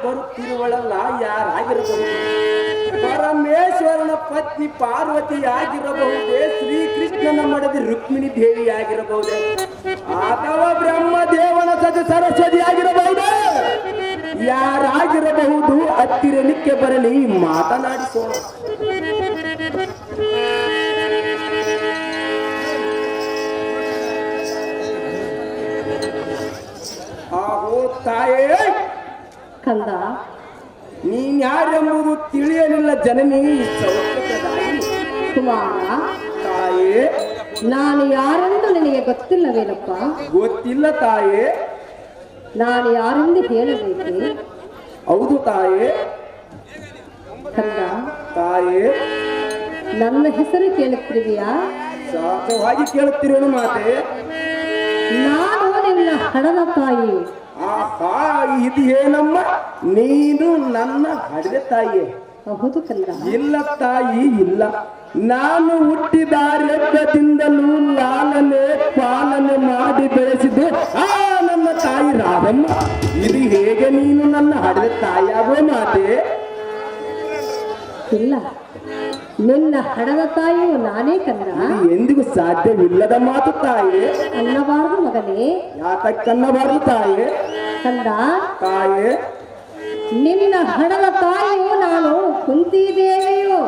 ಬರುತ್ತಿರುವಳಲ್ಲ ಯಾರಾಗಿರಬಹುದು? ಪರಮೇಶ್ವರನ ಪತ್ನಿ ಪಾರ್ವತಿ ಆಗಿರಬಹುದೇ? ಶ್ರೀಕೃಷ್ಣನ ಮಡದಿ ರುಕ್ಮಿಣಿ ದೇವಿ ಆಗಿರಬಹುದೇ? ಅಥವಾ ಬ್ರಹ್ಮದೇವನ ಸತಿ ಸರಸ್ವತಿ ಆಗಿರಬಹುದೇ? ಯಾರಾಗಿರಬಹುದು? ಹತ್ತಿರಲಿಕ್ಕೆ ಬರಲಿ, ಮಾತನಾಡಿಸೋಣ. ಆಹೋ ತಾಯೇ ಕಂದ, ನೀನ್ ಯಾರೆಂಬುದು ತಿಳಿಯಲಿಲ್ಲ ಜನನಿ. ಕುಮಾರ, ತಾಯೇ ನಾನು ಯಾರೆಂದು ನಿನಗೆ ಗೊತ್ತಿಲ್ಲವೇನಪ್ಪ? ಗೊತ್ತಿಲ್ಲ ತಾಯೇ. ನಾನು ಯಾರೆಂದು ಹೇಳಬೇಕೆ? ಹೌದು ತಾಯೇ. ಕಂದ, ತಾಯೇ ನನ್ನ ಹೆಸರು ಕೇಳುತ್ತಿರುವಿಯಾ? ಸಹಜವಾಗಿ ಕೇಳುತ್ತಿರೋನು ಮಾತೆ. ನಾನು ನಿನ್ನ ಹಣದ ತಾಯಿ. ಆಹಾ, ಇದು ಏನಮ್ಮ, ನೀನು ನನ್ನ ಹಡೆದ ತಾಯಿಯೇ? ಹೌದು ಕಂದ. ಇಲ್ಲ ತಾಯಿ, ಇಲ್ಲ. ನಾನು ಹುಟ್ಟಿದಾರೆಬ್ಬದಿಂದಲೂ ಲಾಲನೆ ಪಾಲನೆ ಮಾಡಿ ಬೆಳೆಸಿದೆ ಆ ನನ್ನ ತಾಯಿ ರಾಧಮ್ಮ. ಇದು ಹೇಗೆ ನೀನು ನನ್ನ ಹಡೆದ ತಾಯಿಯಾಗೋ ಮಾತೆ? ಇಲ್ಲ, ನಿನ್ನ ಹಣದ ತಾಯಿಯು ನಾನೇ ಕಂದ. ಇದು ಎಂದಿಗೂ ಸಾಧ್ಯವಿಲ್ಲದ ಮಾತು ತಾಯಿ. ಅನ್ನಬಾರದು ಮಗನೇ. ಯಾತಕ್ಕನ್ನಬಾರದು ತಾಯಿ? ಕಂದ, ತಾಯಿ ನಿನ್ನ ಹಣದ ತಾಯಿಯು ನಾನು ಕುಂತಿದೇವಿಯು.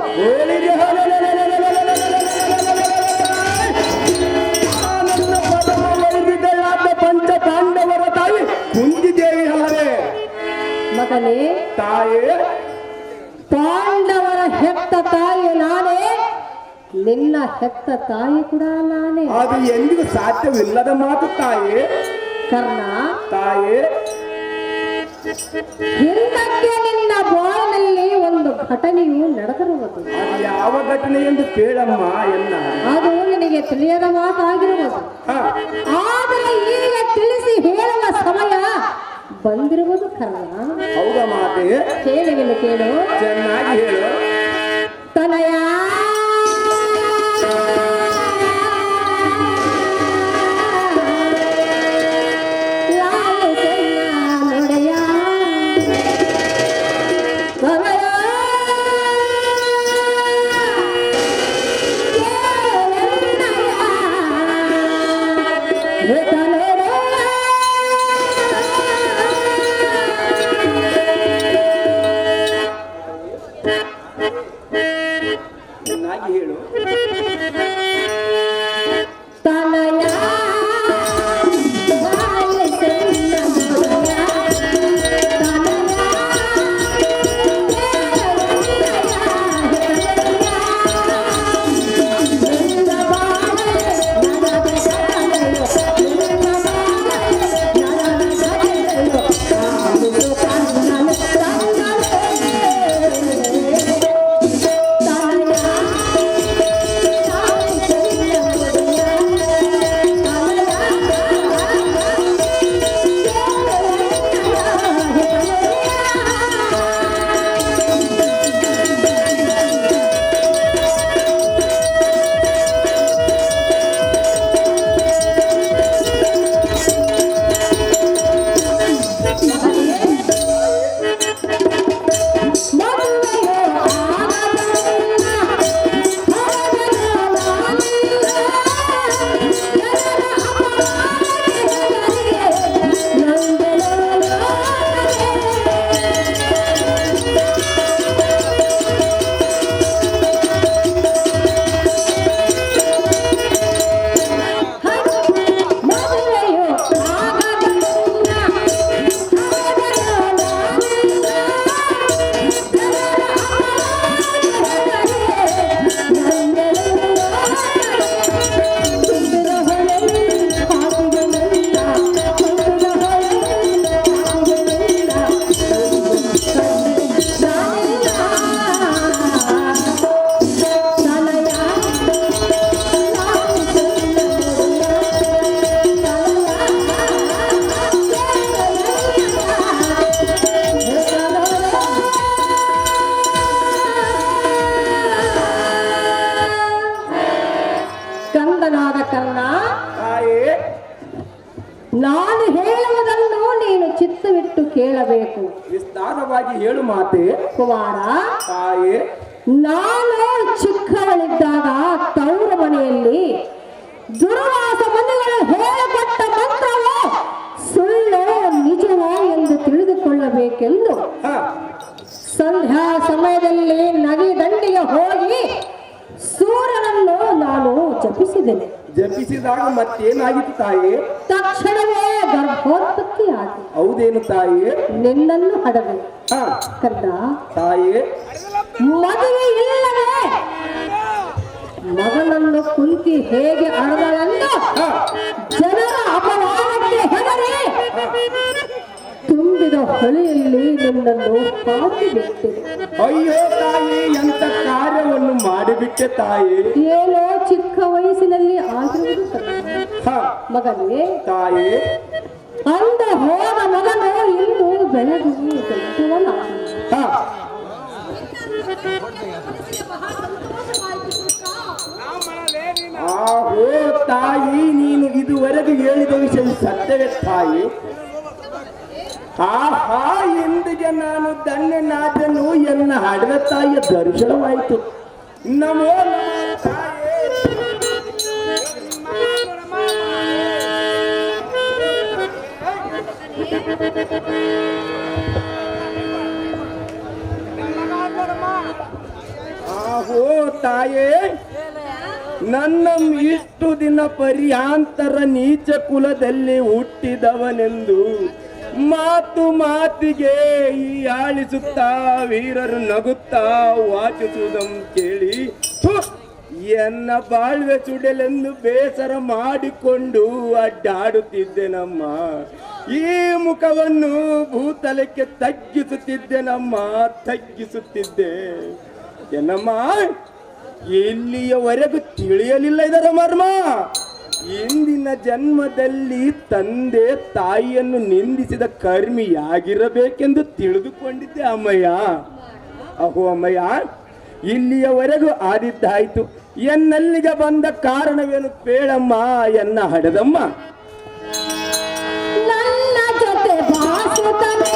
ನನ್ನ ಪರಮ ವೈರಿಗಳಾದ ಪಂಚ ಪಾಂಡವರ ತಾಯಿ ಕುಂತಿದೇವಿ ಅಲ್ಲವೇ? ಮಗನೇ, ತಾಯಿ ಪಾಂಡವರ ಹೆತ್ತ ತಾಯಿ ನಾನೇ, ನಿನ್ನ ಹೆತ್ತ ತಾಯಿ ಕೂಡ ನಾನೇ. ಅದು ಎಂದಿಗೂ ಸಾಧ್ಯವಿಲ್ಲದ ಮಾತು ತಾಯಿ. ಕರ್ಣ, ತಾಯಿ ಹಿಂದಕ್ಕೆ ನಿನ್ನ ಬಾಳಿನಲ್ಲಿ ಒಂದು ಘಟನೆಯು ನಡೆದಿರುವುದು. ಅದು ಯಾವ ಘಟನೆ ಎಂದು ಕೇಳಮ್ಮ ಎನ್ನ. ಅದು ನಿನಗೆ ತಿಳಿಯದ ಮಾತಾಗಿರುವುದು. ಆದರೆ ಈಗ ತಿಳಿಸಿ ಹೇಳುವ ಸಮಯ ಬಂದಿರುವುದು ಕರ್ಣ. ಹೌದಾ ಮಾತೆ? ಕೇಳುವಿನ ಕೇಳು. ಚೆನ್ನಾಗಿ ಹೇಳು. ತನಯ ನಿನ್ನ ಕೇಳಬೇಕು. ವಿಸ್ತಾರವಾಗಿ ಹೇಳು ಮಾತೆ. ಕುಮಾರ, ತಾಯೇ, ನಾನು ಚಿಕ್ಕವಳಿದ್ದಾಗ ತವರು ಮನೆಯಲ್ಲಿ ದುರ್ವಾಸ ಮುನಿಗಳು ಹೇಳಿಕೊಟ್ಟ ಮಂತ್ರವು ಸುಳ್ಳು ನಿಜವೋ ಎಂದು ತಿಳಿದುಕೊಳ್ಳಬೇಕೆಂದು ಹ, ಸಂಧ್ಯಾ ಸಮಯದಲ್ಲಿ ನದಿ ದಂಡಿಗೆ ಹೋಗಿ ಸೂರ್ಯನನ್ನು ನಾನು ಜಪಿಸಿದೆನು. ಜಪಿಸಿದಾಗ ಮತ್ತೇನಾಗಿತ್ತು ತಾಯಿ? ತಕ್ಷಣವೇ ಗರ್ಭೋತ್ಪತ್ತಿ ಆಗಿ ಹೌದೇನು ತಾಯಿ? ನಿನ್ನನ್ನು ಹಡವೆ. ಹ, ಕಂದ, ತಾಯಿ, ಮದುವೆ ಇಲ್ಲವೇ ಮಗನನ್ನು ಕುಂತಿ ಹೇಗೆ ಅಡದಳೆಂದು ಹ, ಜನರ ಅಪಮಾನಕ್ಕೆ ಹೆದರಿ ತುಂಬಿದ ಹೊಳೆಯಲ್ಲಿ ನಿನ್ನನ್ನು ಹಾಕಿ ಬಿಟ್ಟಿದೆ. ಅಯ್ಯೋ ತಾಯಿ, ಎಂತ ಕಾರ್ಯವನ್ನು ಮಾಡಿಬಿಟ್ಟೆ ತಾಯಿ. ಏನೋ ಚಿಕ್ಕ ವಯಸ್ಸಿನಲ್ಲಿ ಆಗಿರುವುದು ಸತ್ಯ. ಹ, ಮಗನೇ, ತಾಯಿ, ಅಂದ ಹೋದ ಮಗನು ಇಂದು ಬೆಳೆದು ದೊಡ್ಡವನಾದ. ಹ, ಆಹೋ ತಾಯಿ, ನೀನು ಇದುವರೆಗೆ ಹೇಳಿದ ವಿಷಯ ಸತ್ಯವೇ ತಾಯಿ? ಆಹಾ, ಎಂದಿಗೆ ನಾನು ಧನ್ಯನಾದನು, ಎನ್ನ ಹಡದ ತಾಯಿಯ ದರ್ಶನವಾಯಿತು. ನಮೋ ನಮೋ ತಾಯೇ. ಆಹೋ ತಾಯೇ, ನನ್ನ ಇಷ್ಟು ದಿನ ಪರ್ಯಾಂತರ ನೀಚ ಕುಲದಲ್ಲಿ ಹುಟ್ಟಿದವನೆಂದು ಮಾತು ಮಾತಿಗೆ ಈ ಆಳಿಸುತ್ತಾ ವೀರರು ನಗುತ್ತಾ ವಾಚಿಸುವುದಂ ಕೇಳಿ ಥು, ಎನ್ನ ಬಾಳ್ವೆ ಸುಡಲೆಂದು ಬೇಸರ ಮಾಡಿಕೊಂಡು ಅಡ್ಡಾಡುತ್ತಿದ್ದೆನಮ್ಮ. ಈ ಮುಖವನ್ನು ಭೂತಲಕ್ಕೆ ತಗ್ಗಿಸುತ್ತಿದ್ದೆನಮ್ಮ, ತಗ್ಗಿಸುತ್ತಿದ್ದೆ. ಏನಮ್ಮ, ಇಲ್ಲಿಯವರೆಗೂ ತಿಳಿಯಲಿಲ್ಲ ಇದರ ಮರ್ಮ. ಇಂದಿನ ಜನ್ಮದಲ್ಲಿ ತಂದೆ ತಾಯಿಯನ್ನು ನಿಂದಿಸಿದ ಕರ್ಮಿಯಾಗಿರಬೇಕೆಂದು ತಿಳಿದುಕೊಂಡಿದ್ದೆ ಅಮ್ಮಯ್ಯ. ಅಹೋ ಅಮ್ಮಯ್ಯ, ಇಲ್ಲಿಯವರೆಗೂ ಆದಿದ್ದಾಯ್ತು. ಎನ್ನಲ್ಲಿಗೆ ಬಂದ ಕಾರಣವೇನು ಪೇಳಮ್ಮ, ಎನ್ನ ಹಡದಮ್ಮ. ನನ್ನ ಜೊತೆ ಬಾಸುತ್ತವೆ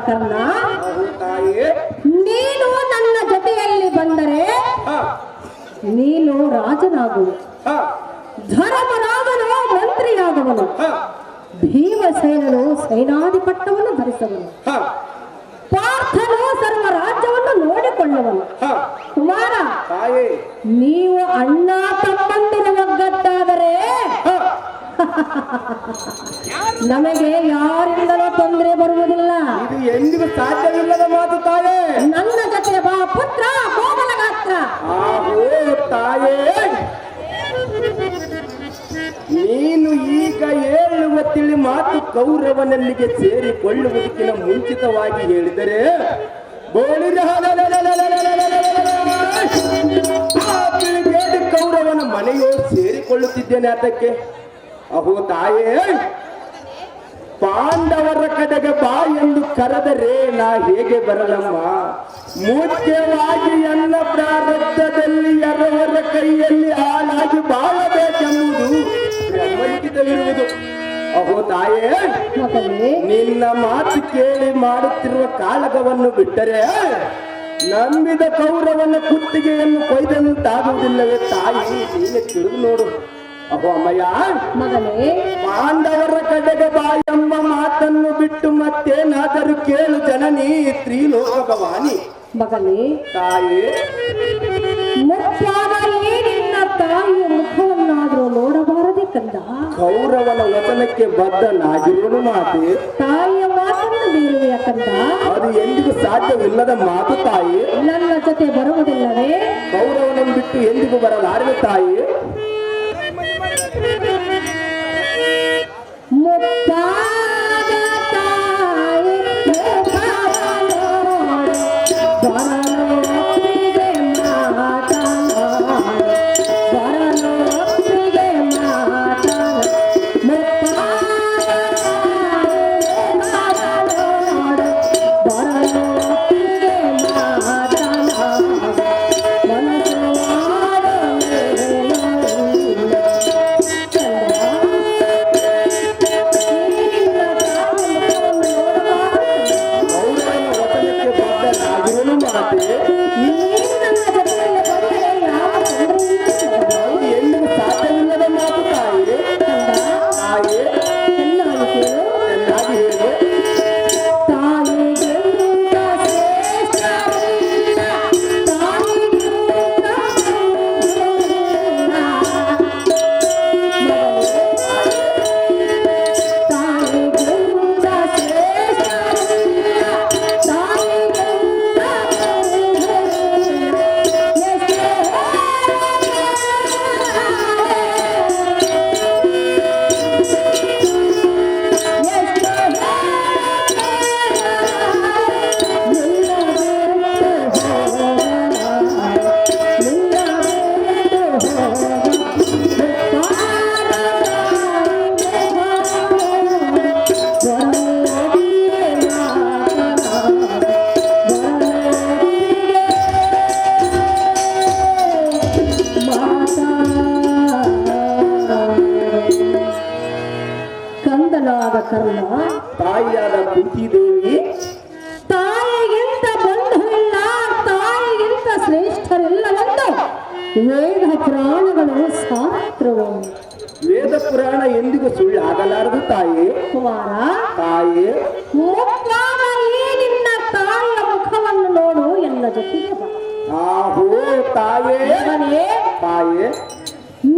ಕರ್ಣ, ತಾಯಿ, ನೀನು ನನ್ನ ಜೊತೆಯಲ್ಲಿ ಬಂದರೆ ಹ, ನೀನು ರಾಜನಾಗುವ, ಹ, ಧರ್ಮರಾಜನು ಮಂತ್ರಿಯಾಗುವನು, ಹ, ಭೀಮಸೇನನು ಸೇನಾಧಿಪಟ್ಟವನ್ನು ಧರಿಸುವನು, ಹ, ಪಾರ್ಥನು ಸರ್ವ ರಾಜ್ಯವನ್ನು ನೋಡಿಕೊಳ್ಳುವನು. ಹ. ಕುಮಾರ, ತಾಯಿ, ನೀವು ಅಣ್ಣ ತಮ್ಮಂದಿರ ಒಗ್ಗಟ್ಟಾದರೆ ಹ, ನಮಗೆ ಯಾರಿಂದಲೂ ತೊಂದರೆ ಬರುವುದಿಲ್ಲ. ಇದು ಎಂದಿಗೂ ಸಾಧ್ಯವಿಲ್ಲದ ಮಾತು ತಾಯೇ. ನನ್ನ ಜೊತೆ ಬಾ ಪುತ್ರ, ಕೋಮಲ ಗಾತ್ರ. ಆಹೋ ತಾಯೇ, ನೀನು ಈಗ ಹೇಳುವ ತಿಳಿ ಮಾತು ಕೌರವನಲ್ಲಿಗೆ ಸೇರಿಕೊಳ್ಳುವುದಕ್ಕಿಂತ ಮುಂಚಿತವಾಗಿ ಹೇಳಿದರೆ ಕೌರವನ ಮನೆಯೋ ಸೇರಿಕೊಳ್ಳುತ್ತಿದ್ದೇನೆ ಅದಕ್ಕೆ. ಅಹೋ ತಾಯೇ, ಪಾಂಡವರ ಕಡೆಗೆ ಬಾ ಎಂದು ಕರೆದರೆ ನಾ ಹೇಗೆ ಬರಲಮ್ಮ? ಮುಖ್ಯವಾಗಿ ಎಲ್ಲ ಪ್ರಾರಬ್ಧದಲ್ಲಿ ಎರವರ ಕೈಯಲ್ಲಿ ಹಾಳಾಗಿ ಬಾಳಬೇಕೆಂಬುದು ಬ್ರಹ್ಮಲಿಖಿತವಿರುವುದು. ಅಹೋ ತಾಯೇ, ಮಗನೇ, ನಿನ್ನ ಮಾತು ಕೇಳಿ ಮಾಡುತ್ತಿರುವ ಕಾಳಗವನ್ನು ಬಿಟ್ಟರೆ ನಂಬಿದ ಕೌರವನ ಕುತ್ತಿಗೆಯನ್ನು ಕೊಯ್ದಂತಾಗುವುದಿಲ್ಲವೇ ತಾಯಿ? ನೀನೆ ತಿಳಿದು ನೋಡು. ಅಹೋ ಅಮ್ಮಯ್ಯ, ಮಗನೇ ಪಾಂಡವರ ಕಡೆಗೆ ಬಾ ಎಂಬ ಮಾತನ್ನು ಬಿಟ್ಟು ಮತ್ತೇನಾದರೂ ಕೇಳು ಜನನಿ ತ್ರಿಲೋಕ ಭವಾನಿ. ಮಗನೇ ತಾಯಿ ಮುಖ್ಯವಾದ ನಿನ್ನ ತಾಯಿಯ ಮುಖವನ್ನಾದರೂ ನೋಡಬಾರದೆ ಕಂದ. ಕೌರವನ ವಚನಕ್ಕೆ ಬದ್ಧನಾಗಿರುವನು ಮಾತೆ. ತಾಯಿಯ ಮಾತನ್ನು ಮೀರುವೆಯ ಕಂದ. ಅದು ಎಂದಿಗೂ ಸಾಧ್ಯವಿಲ್ಲದ ಮಾತು ತಾಯಿ. ನನ್ನ ಜೊತೆ ಬರುವುದಿಲ್ಲವೇ? ಕೌರವನನ್ನು ಬಿಟ್ಟು ಎಂದಿಗೂ ಬರಲಾರದು ತಾಯಿ. ಮುದ್ದಾದ ತಾಯಿ ಬರಲೊಪ್ಪಿಗೆ ಮಾತನಾಡು, ಬರಲೊಪ್ಪಿಗೆ ಮಾತನಾಡು. ಮುದ್ದಾದ ತಾಯಿ ಬರಲೊಪ್ಪಿಗೆ ಮಾತನಾಡು, ಮನಸ್ಸು ಕೌರವನ ವಚನಕ್ಕೆ ಬದ್ಧನಾಗಿರುವನು ಮಾತೆ. ಅದು ಎಂದಿಗೂ ಸಾಧ್ಯವಿಲ್ಲದ ಮಾತು ತಾಯಿ. ತಾಯಿ ಚೆನ್ನಾಗಿ ಹೇಳು. ಕಂದನಾದ ಕರ್ಣ, ತಾಯಿಯಾದ ಕುಂತಿದೇವಿ ತಾಯಿಗಿಂತ ಬಂಧುವಿಲ್ಲ, ತಾಯಿಗಿಂತ ಶ್ರೇಷ್ಠರಿಲ್ಲವೆಂದು ವೇದ ಪುರಾಣಗಳು ಶಾಸ್ತ್ರವು. ವೇದ ಪುರಾಣ ಎಂದಿಗೂ ಸುಳ್ಳು ಆಗಲಾರದು ತಾಯಿ. ಕುಮಾರ, ತಾಯಿ ಮುಖ್ಯವಾದ ಈ ನಿನ್ನ ತಾಯಿಯ ಮುಖವನ್ನು ನೋಡು ಎನ್ನ ಜೊತೆಗೆ ಬಾ. ಆಹೋ ತಾಯೇ. ಮಗನೇ, ತಾಯಿ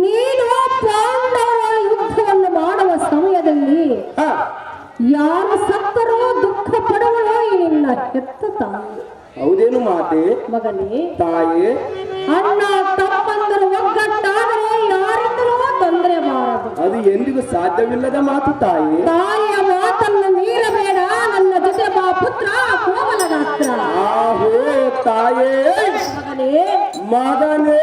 ನೀನು ಪಾಂಡವರ ಯುದ್ಧವನ್ನು ಮಾಡುವ ಸಮಯದಲ್ಲಿ ಹ, ಯಾರು ಸತ್ತರೂ ದುಃಖ ಪಡುವಳೋ ಈ ನಿನ್ನ ಹೆತ್ತ ತಾಯಿ. ಹೌದೇನು ಮಾತೆ. ಮಗನೇ, ತಾಯಿ ಅಣ್ಣ ತಮ್ಮಂದರು ಒಗ್ಗಟ್ಟಾದರೆ ಯಾರಿಂದಲೂ ತೊಂದರೆ ಬಾರದು. ಅದು ಎಂದಿಗೂ ಸಾಧ್ಯವಿಲ್ಲದ ಮಾತು ತಾಯಿ. ತಾಯಿಯ ಮಾತನ್ನು ಮೀರಬೇಡ, ನನ್ನ ಜೊತೆ ಬಾ ಪುತ್ರ ಕೋಮಲಗಾತ್ರ. ಆಹೋ ತಾಯೇ. ಮಗನೇ, ಮಗನೇ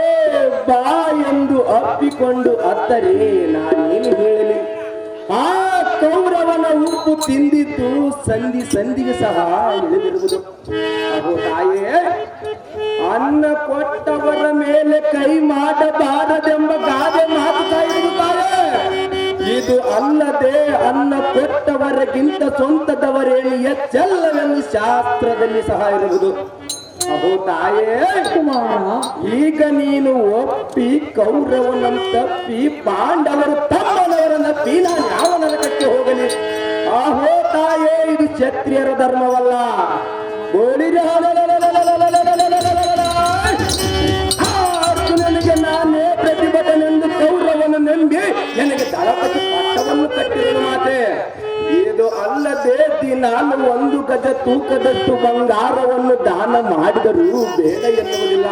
ಬಾ ಎಂದು ಅಪ್ಪಿಕೊಂಡು ಅತ್ತರೆ ನಾನೇನು ಹೇಳಲಿ. ಆ ಕೌರವನ ಉಪ್ಪು ತಿಂದಿದ್ದು ಸಂಧಿಗೆ ಸಹ ಇಳಿದಿರುವುದು. ಅಹೋ ತಾಯೇ, ಅನ್ನ ಕೊಟ್ಟವರ ಮೇಲೆ ಕೈ ಮಾಡಬಾರದೆಂಬ ಗಾದೆ ಮಾತು ತಾಯಿರುವುದು ತಾಯೇ. ಇದು ಅಲ್ಲದೆ ಅನ್ನ ಕೊಟ್ಟವರಿಗಿಂತ ಸ್ವಂತದವರೇನು ಎಚ್ಚಲ್ಲವೆಂದು ಶಾಸ್ತ್ರದಲ್ಲಿ ಸಹ ಇರುವುದು. ಅಹೋ ತಾಯೇ, ಕುಮಾರ, ಈಗ ನೀನು ಒಪ್ಪಿ ಕೌರವನನ್ನು ತಪ್ಪಿ ಪಾಂಡವರು ತಮ್ಮನವರನ್ನಪ್ಪಿ ನಾನು ಯಾವ ನರಕಕ್ಕೆ ಹೋಗಲಿ? ಆಹೋ ತಾಯೇ, ಇದು ಕ್ಷತ್ರಿಯರ ಧರ್ಮವಲ್ಲ. ಬೋಳಿರ ಅರ್ಜುನನಿಗೆ ನಾನೇ ಪ್ರತಿಭಟನೆಂದು ಕೌರವನ ನಂಬಿ ನನಗೆ ದಳಪತಿ ಪಟ್ಟವನ್ನು ಕಟ್ಟಿರುವ ಮಾತೆ. ಇದು ಅಲ್ಲದೆ ದಿನಾಲು 1 ಗಜ ತೂಕದಷ್ಟು ಬಂಗಾರವನ್ನು ದಾನ ಮಾಡಿದರೂ ಬೇಡ ಎನ್ನುವುದಿಲ್ಲ.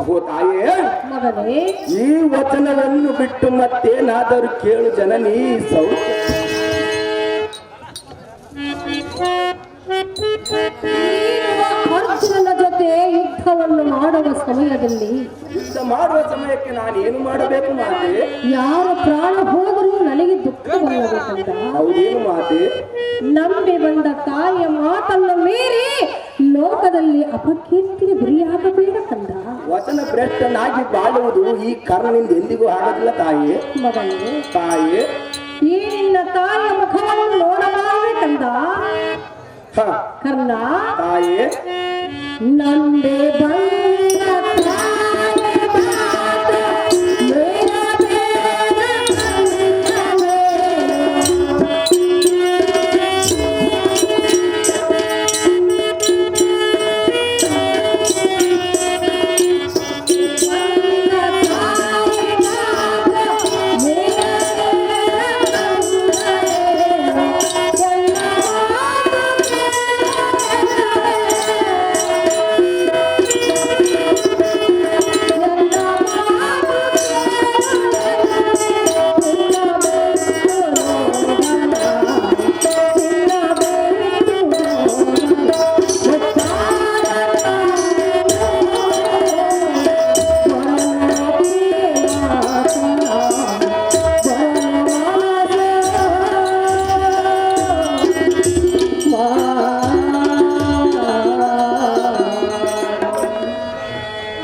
ಅಹೋ ತಾಯೇ, ಮಗನೇ, ಈ ವಚನವನ್ನು ಬಿಟ್ಟು ಮತ್ತೇನಾದರೂ ಕೇಳು ಜನನಿ ಸೌಖ್ಯ. ಅರ್ಜುನನ ಜೊತೆ ಯುದ್ಧವನ್ನು ಮಾಡುವ ಸಮಯದಲ್ಲಿ ಯುದ್ಧ ಮಾಡುವ ಸಮಯಕ್ಕೆ ನಾನು ಏನು ಮಾಡಬೇಕು ಮಾತೆ? ಯಾರ ಪ್ರಾಣ ಹೋದರೂ ನನಗೆ ದುಃಖವಲ್ಲದೆ ಕಂದ. ಹೌದೇನು ಮಾತೆ? ನಂಬಿ ಬಂದ ತಾಯಿಯ ಮಾತನ್ನು ಮೀರಿ ಲೋಕದಲ್ಲಿ ಅಪಕೀರ್ತಿಗೆ ಗುರಿಯಾಗಬೇಡ ಕಂದ. ವಚನ ಭ್ರಷ್ಟನಾಗಿ ಬಾಳುವುದು ಈ ಕರ್ಣನಿಂದ ಎಂದಿಗೂ ಆಗೋದಿಲ್ಲ ತಾಯಿ. ಮಗನೇ, ತಾಯಿ ಈ ನಿನ್ನ ತಾಯಿಯ ಮುಖವನ್ನು ನೋಡಬಾರದೆ ಕಂದ. ಹ, ಕರ್ಣ, ತಾಯಿ ನಂಬಿ ಬಂದ ತಾಯಿಯ ಮಾತು ಮೀರಬೇಡ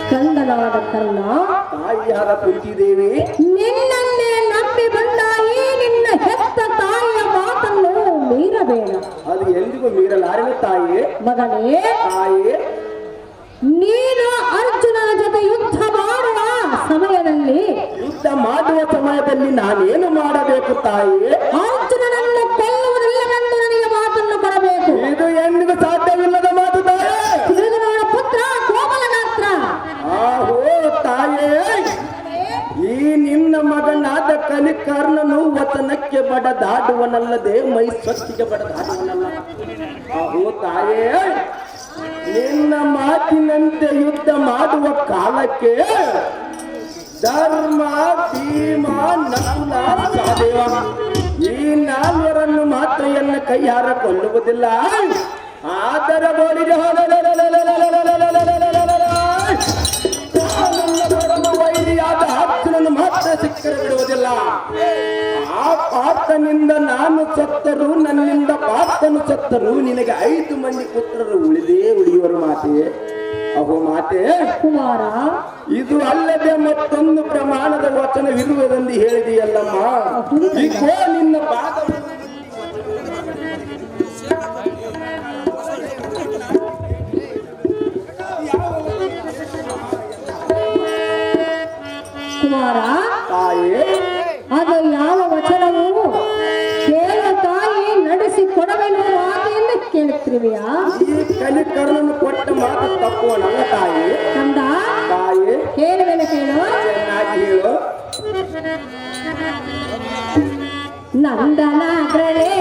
ಕಂದನಾದ ಕರ್ಣ, ತಾಯಿಯಾದ ಕುಂತಿದೇವಿ, ನಿನ್ನನ್ನೇ ನಂಬಿ ಬಂದ ಈ ನಿನ್ನ ಹೆತ್ತ ತಾಯಿಯ ಮಾತನ್ನು ಮೀರಬೇಡ. ಅದು ಎಂದಿಗೂ ಮೀರಲಾರಿನ ತಾಯಿ. ಮಗನೇ, ತಾಯಿ, ನೀನು ಅರ್ಜುನನ ಜೊತೆ ಯುದ್ಧ ಮಾಡುವ ಸಮಯದಲ್ಲಿ ನಾನೇನು ಮಾಡಬೇಕು ತಾಯಿ? ಅರ್ಜುನನನ್ನು ಕೊಲ್ಲುವುದಿಲ್ಲವೆಂದು ನನಗೆ ಮಾತನ್ನು ಕೊಡಬೇಕು. ಇದು ಎಂದಿಗೂ ಸಾಧ್ಯವಿಲ್ಲದ ಮಾತು ತಾಯಿ. ದುರ್ಯೋಧನನ ಪುತ್ರ ಕೋಮಲನಾತ್ರ. ಆಹೋ ತಾಯೇ, ಈ ನಿನ್ನ ಮಗನಾದ ಕಲಿಕರ್ಣನು ವತನಕ್ಕೆ ಬಡದಾಡುವನಲ್ಲದೆ ಮೈ ಸ್ವತ್ತಿಗೆ ಬಡದಾಡುವನಲ್ಲ. ಆಹೋ ತಾಯೇ, ನಿನ್ನ ಮಾತಿನಂತೆ ಯುದ್ಧ ಮಾಡುವ ಕಾಲಕ್ಕೆ ಧರ್ಮ, ಭೀಮ, ನಕುಲ, ಸಹದೇವ ಈ ನಾಲ್ವರನ್ನು ಮಾತ್ರ ಎನ್ನ ಕೈಯಾರ ಕೊಲ್ಲುವುದಿಲ್ಲ. ಆದರೆ ಬೋಳಿಗೆ ವೈರಿಯಾದ ಅರ್ಜುನನು ಮಾತ್ರ ಸಿಕ್ಕರೆ ಬಿಡುವುದಿಲ್ಲ. ಆ ಪಾರ್ಥನಿಂದ ನಾನು ಸತ್ತರು, ನನ್ನಿಂದ ಪಾರ್ಥನು ಸತ್ತರು, ನಿನಗೆ 5 ಮಂದಿ ಪುತ್ರರು ಉಳಿಯುವರು ಮಾತೆ. ಅಹೋ ಮಾತೆ, ಕುಮಾರ, ಇದು ಅಲ್ಲದೆ ಮತ್ತೊಂದು ಪ್ರಮಾಣದ ವಚನವಿರುವುದೆಂದು ಹೇಳಿದೆಯಲ್ಲಮ್ಮ. ಇಗೋ ನಿನ್ನ ಪಾದವನ್ನು ಕುಮಾರ, ತಾಯೇ, ಅದು ಯಾವ ವಚನವು ಕೇಳ ತಾಯಿ ನಡೆಸಿ ಕೊಡವೆನು ಮಾತೆಯನ್ನು ಕೇಳುತ್ತಿರುವೆಯಾ? ಈ ಕಲಿಕರ್ಣನು ಕೊಟ್ಟ ಮಾತು ತಪ್ಪುವನಲ್ಲ ತಾಯಿ. ಕಂದ, ತಾಯಿ, ಹೇಳುವೆನು ಕೇಳು. ಚೆನ್ನಾಗಿ ಹೇಳು. ನಂದನಾಗ್ರಲೇ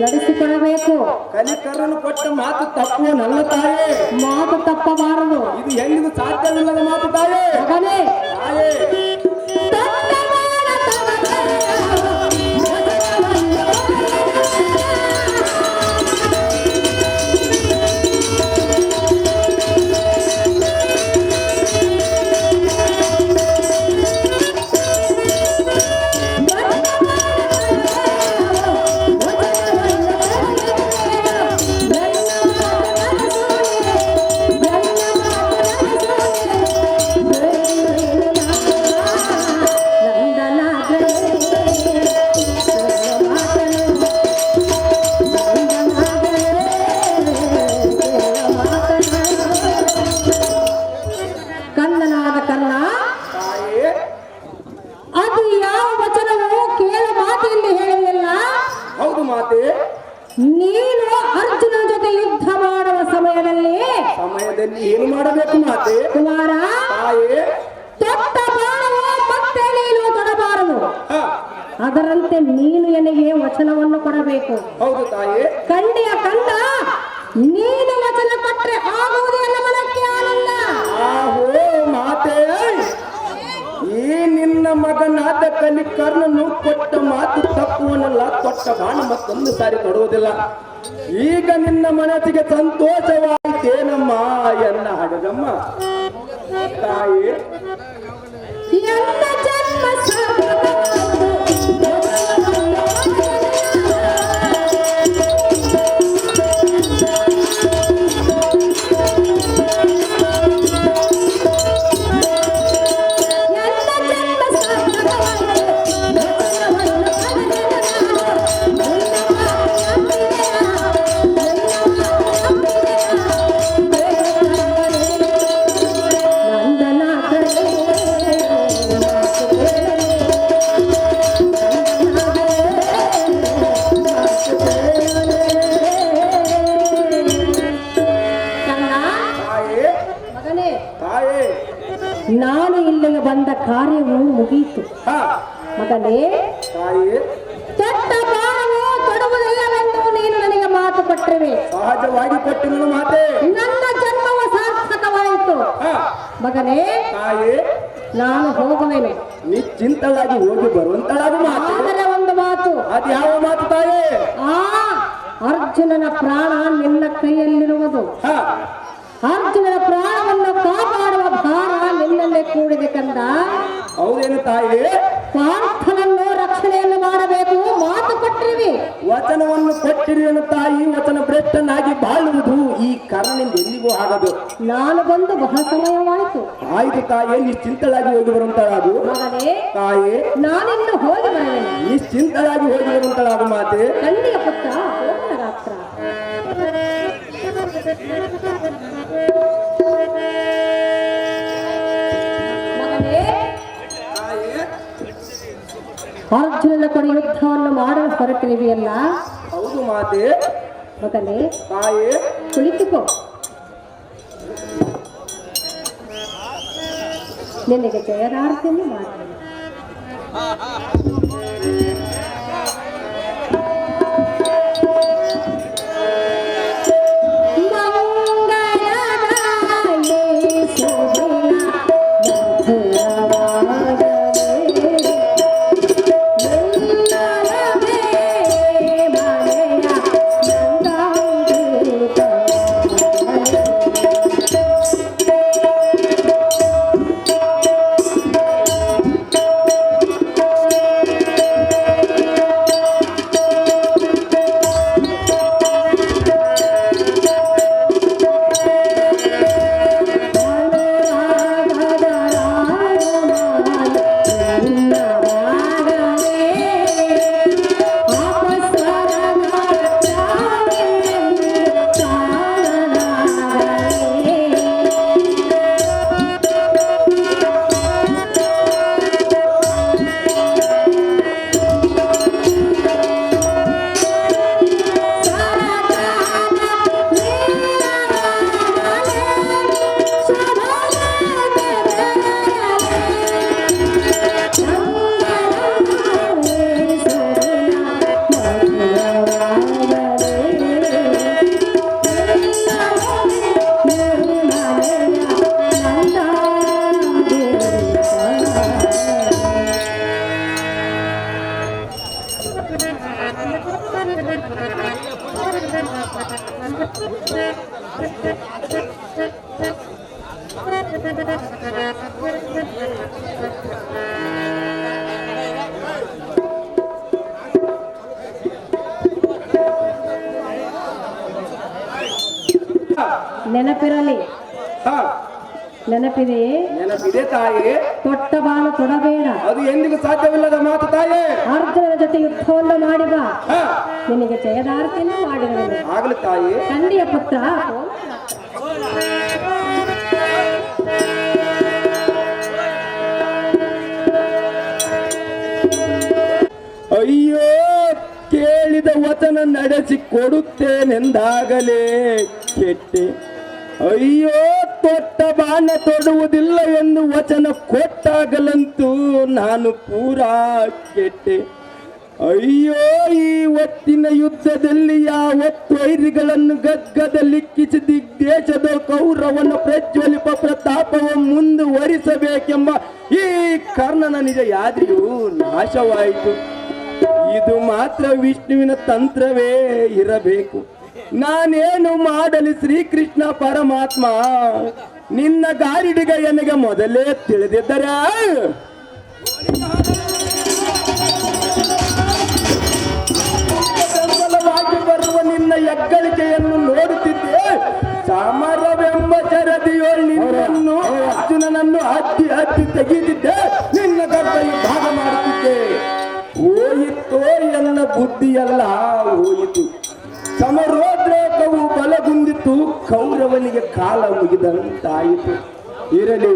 ನಡೆಸಿಕೊಳ್ಳಬೇಕು. ಕಲಿಕರ್ಣನು ಕೊಟ್ಟ ಮಾತು ತಪ್ಪುವನಲ್ಲ ತಾಯೇ. ಮಾತು ತಪ್ಪಬಾರದು. ಇದು ಎಂದಿಗೂ ಸಾಧ್ಯವಿಲ್ಲದ ಮಾತು ತಾಯೇ. ಮಗನೇ, ತಾಯೇ, ಕಂದನಾದ ಕರ್ಣ, ಅದು ಯಾವ ವಚನವು ಕೇಳ ಮಾತೆಂದು ಹೇಳಿದೆಯಲ್ಲ? ಹೌದು ಮಾತೆ. ನೀನು ಅರ್ಜುನನ ಜೊತೆ ಯುದ್ಧ ಮಾಡುವ ಸಮಯದಲ್ಲಿ ಏನು ಮಾಡಬೇಕು ಮಾತೆ? ಕುಮಾರ, ತಾಯೇ, ತೊಟ್ಟ ಬಾಣವು ಮತ್ತೆ ನೀನು ತೊಡಬಾರದು. ಹ, ಅದರಂತೆ ನೀನು ನನಗೆ ವಚನವನ್ನು ಕೊಡಬೇಕು. ಹೌದು ತಾಯೇ. ಕಂಡಿಯ ಕಂದ, ನೀನು ವಚನ ಕೊಟ್ಟರೆ ಆಗುವುದೇ ಅಲ್ಲ ಮನಕ್ಕೆ ಆನಂದ. ಆಹೋ ಮಾತೆ, ಈ ನಿನ್ನ ಮಗನಾದ ಕಲಿಕರ್ಣನು ಕೊಟ್ಟ ಮಾತು ತಪ್ಪುವನಲ್ಲ, ತೊಟ್ಟ ಬಾಣ ಮತ್ತೊಂದು ಸಾರಿ ಕೊಡುವುದಿಲ್ಲ. ಈಗ ನಿನ್ನ ಮನಸ್ಸಿಗೆ ಸಂತೋಷವಾಯಿತೇನಮ್ಮ ಎನ್ನ ಹಡಗಮ್ಮ. ತಾಯಿ, ಎಂದ ಜನ್ಮ ಕಾರ್ಯವು ಮುಗಿಯಿತು. ಹಾ ಮಗನೇ, ತಾಯಿ ಕೆಟ್ಟ ಬಾಣವು ತೊಡುವುದಿಲ್ಲವೆಂದು ನೀನು ನನಗೆ ಮಾತು ಕೊಟ್ಟಿರುವೆ. ಸಹಜವಾಗಿ ಕೊಟ್ಟಿರುವ ಮಾತೆ. ನನ್ನ ಜನ್ಮವು ಸಾರ್ಥಕವಾಯಿತು. ಹಾ ಮಗನೇ, ತಾಯಿ ನಾನು ಹೋಗುವೆನು. ನಿಶ್ಚಿಂತಳಾಗಿ ಹೋಗಿ ಬರುವಂತಳಾದ ಮಾತು. ಆದರೆ ಒಂದು ಮಾತು. ಅದು ಯಾವ ಮಾತು ತಾಯಿ? ಆ ಅರ್ಜುನನ ಪ್ರಾಣ ನಿನ್ನ ಕೈಯಲ್ಲಿರುವುದು. ಹಾ ಅರ್ಜುನನ ಪ್ರಾಣವನ್ನು ಕಾಪಾಡುವ ಭಾರ ನಿನ್ನಲ್ಲೇ ಕೂಡಿದೆ ಕಂದ. ಹೌದೇನು ತಾಯಿ? ಪಾರ್ಥನನ್ನು ರಕ್ಷಣೆಯನ್ನು ಮಾಡಬೇಕು, ಮಾತು ಕೊಟ್ಟಿರುವಿ. ವಚನವನ್ನು ಕೊಟ್ಟಿರುವೆನು ತಾಯಿ. ವಚನ ಭ್ರಷ್ಟನಾಗಿ ಬಾಳುವುದು ಈ ಕರ್ಣನಿಂದ ಎಂದಿಗೂ ಆಗದು. ನಾನು ಬಂದು ಬಹಳ ಸಮಯವಾಯಿತು. ಆಯ್ತು ತಾಯಿ, ನಿಶ್ಚಿಂತಳಾಗಿ ಹೋಗಿ ಬರುವಂತಳಾದು. ಮಗನೇ, ತಾಯಿ ನಾನಿನ್ನು ಹೋಗಿ ಬರುವೆನು. ನಿಶ್ಚಿಂತಳಾಗಿ ಹೋಗಿ ಬರುವಂತಳಾದ ಮಾತೆ. ತಂದೆಯ ಪುತ್ರ ಹೋಗನ ರಾತ್ರ. ಮಗನೇ, ಅರ್ಜುನನ ಕೊಡಿ ಯುದ್ಧವನ್ನು ಮಾಡಲು ಹೊರಟಿರುವೆಯಲ್ಲ. ಹೌದು ಮಾತೆ. ಮಗನೇ, ತಾಯಿ ಕುಳಿತುಕೋ. ನಿನಗೆ ಜಯದಾರ್ತಿಯನ್ನು ಮಾಡ್ತೇನೆ. ನೆನಪಿರಲಿ. ಹಾ ನೆನಪಿದೆ. ನೆನಪಿದೆ ತಾಯಿ. ತೊಟ್ಟ ಬಾಳು ತೊಡಬೇಡ. ಅದು ಎಂದಿಗೂ ಸಾಧ್ಯವಿಲ್ಲದ ಮಾತು ತಾಯಿ. ಅರ್ಜುನನ ಜೊತೆ ಯುದ್ಧವನ್ನು ಮಾಡಿ ಬಾ. ಹಾ ನಿನಗೆ ಜಯದಾರ್ತಿಯನ್ನು ಮಾಡಿರುವೆ. ಆಗಲಿ ತಾಯಿ. ತಂದೆಯ ಪುತ್ರ ಅಯ್ಯೋ, ಕೇಳಿದ ವಚನ ನಡೆಸಿ ಕೊಡುತ್ತೇನೆಂದಾಗಲೇ ಕೆಟ್ಟೆ. ಅಯ್ಯೋ, ತೊಟ್ಟ ಬಾಣ ತೊಡುವುದಿಲ್ಲ ಎಂದು ವಚನ ಕೊಟ್ಟಾಗಲಂತೂ ನಾನು ಪೂರಾ ಕೆಟ್ಟೆ. ಅಯ್ಯೋ, ಈ ಹೊತ್ತಿನ ಯುದ್ಧದಲ್ಲಿ ಯಾವತ್ತು ವೈರಿಗಳನ್ನು ಗದ್ಗದಲ್ಲಿಕ್ಕಿಸಿ ದಿಗ್ದೇಶದ ಕೌರವನ ಪ್ರಜ್ವಲಿಪ ಪ್ರತಾಪವನ್ನು ಮುಂದುವರಿಸಬೇಕೆಂಬ ಈ ಕರ್ಣನ ನಿಜ ಯಾದ್ರಿಯು ನಾಶವಾಯಿತು. ಇದು ಮಾತ್ರ ವಿಷ್ಣುವಿನ ತಂತ್ರವೇ ಇರಬೇಕು. ನಾನೇನು ಮಾಡಲಿ ಶ್ರೀಕೃಷ್ಣ ಪರಮಾತ್ಮ? ನಿನ್ನ ಗಾರಿಡಿಗ ನನಗೆ ಮೊದಲೇ ತಿಳಿದಿದ್ದರೆ ಬರುವ ನಿನ್ನ ಹೆಗ್ಗಳಿಕೆಯನ್ನು ನೋಡುತ್ತಿದ್ದೆ. ಸಮರವೆಂಬ ಚರದಿಯೊಳ್ ನಿನ್ನನ್ನು ಅರ್ಜುನನನ್ನು ಹತ್ತಿ ಹತ್ತಿ ತೆಗೆದಿದ್ದೆ. ನಿನ್ನ ಗರ್ಭ ಭಾಗ ಮಾಡುತ್ತಿದ್ದೆ. ಹೋಯಿತೋ ಎನ್ನ ಬುದ್ಧಿಯಲ್ಲ ಹೋಯಿತು. ಸಮರೋದ್ರೇಕವು ಬಲಗುಂದಿತು. ಕೌರವನಿಗೆ ಕಾಲ ಮುಗಿದಂತಾಯಿತು. ಇರಲಿ,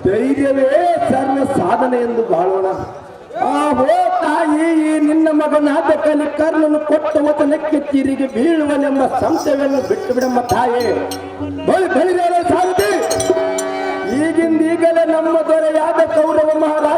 ಧೈರ್ಯವೇ ಸರ್ವ ಸಾಧನೆ ಎಂದು ಬಾಳೋಣ. ಆಹೋ ತಾಯಿ, ನಿನ್ನ ಮಗನಾದ ಕಲಿ ಕರ್ಣನು ಕೊಟ್ಟ ವಚನಕ್ಕೆ ತಿರುಗಿ ಬೀಳುವನೆಂಬ ಸಂಶಯವನ್ನು ಬಿಟ್ಟು ಬಿಡಮ್ಮ ತಾಯಿ. ಬಳಿದರೆ ಸಾಧಿ. ಈಗಿಂದ ಈಗಲೇ ನಮ್ಮ ದೊರೆಯಾದ ಕೌರವ ಮಹಾರಾಜ